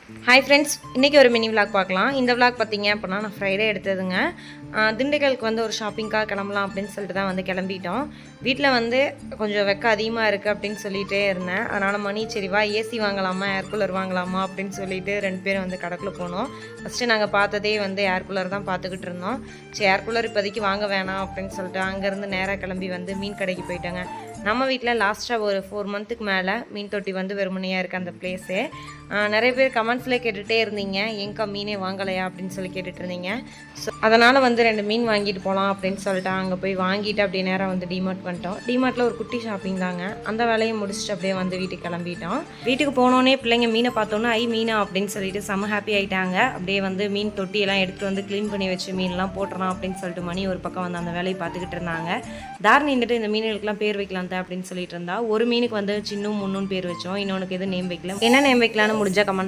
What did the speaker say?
Hi friends, இன்றைக்கி ஒரு mini vlog பார்க்கலாம். இந்த விளாக் பார்த்தீங்க அப்படின்னா நான் ஃப்ரைடே எடுத்ததுங்க. திண்டுக்கலுக்கு வந்து ஒரு ஷாப்பிங்காக கிளம்பலாம் அப்படின்னு சொல்லிட்டு தான் வந்து கிளம்பிட்டோம். வீட்டில் வந்து கொஞ்சம் வெக்க அதிகமாக இருக்குது அப்படின்னு சொல்லிகிட்டே இருந்தேன். அதனால் மணி சரி வா ஏசி வாங்கலாமா ஏர் கூலர் வாங்கலாமா அப்படின்னு சொல்லிட்டு 2 பேரும் வந்து கடைக்குள்ளே போனோம். ஃபஸ்ட்டு நாங்கள் பார்த்ததே வந்து ஏர் கூலர் தான் பார்த்துக்கிட்டு இருந்தோம். சரி ஏர் கூலர் இப்போதைக்கு வாங்க வேணாம் அப்படின்னு சொல்லிட்டு அங்கேருந்து நேராக கிளம்பி வந்து மீன் கடைக்கு போயிட்டோங்க. நம்ம வீட்டில் லாஸ்ட்டாக ஒரு 4 மந்த்துக்கு மேலே மீன் தொட்டி வந்து வெறுமனையாக இருக்குது அந்த பிளேஸு. நிறைய பேர் கமெண்ட்ஸ்லேயே கேட்டுகிட்டே இருந்தீங்க, எங்கே மீனே வாங்கலையா அப்படின்னு சொல்லி கேட்டுட்டு இருந்தீங்க. ஸோ அதனால் வந்து 2 மீன் வாங்கிட்டு போகலாம் அப்படின்னு சொல்லிட்டு அங்கே போய் வாங்கிட்டு அப்படியே நேராக வந்து டிமார்ட் வந்துட்டோம். டிமார்ட்டில் ஒரு குட்டி ஷாப்பிங் தாங்க. அந்த வேலையை முடிச்சுட்டு அப்படியே வந்து வீட்டுக்கு கிளம்பிட்டோம். வீட்டுக்கு போனோடனே பிள்ளைங்க மீனை பார்த்தோன்னே மீனா அப்படின்னு சொல்லிட்டு செம்ம ஹாப்பி ஆகிட்டாங்க. அப்படியே வந்து மீன் தொட்டியெல்லாம் எடுத்துகிட்டு வந்து க்ளீன் பண்ணி வச்சு மீன்லாம் போட்டுறலாம் அப்படின்னு சொல்லிட்டு மணி ஒரு பக்கம் வந்து அந்த வேலையை பார்த்துக்கிட்டு இருந்தாங்க. தாரணி நின்றுட்டு இந்த மீன்களுக்கெல்லாம் பேர் வைக்கலாம் அப்படின்னு சொல்லிட்டு இருந்தா. ஒரு மீனுக்கு வந்து சின்னும் முன்னும் பேர் வச்சோம். இன்னொன்றுக்கு எதுவும் நேம் வைக்கல. என்ன நேம் வைக்கலான்னு முடிஞ்சா கமெண்ட்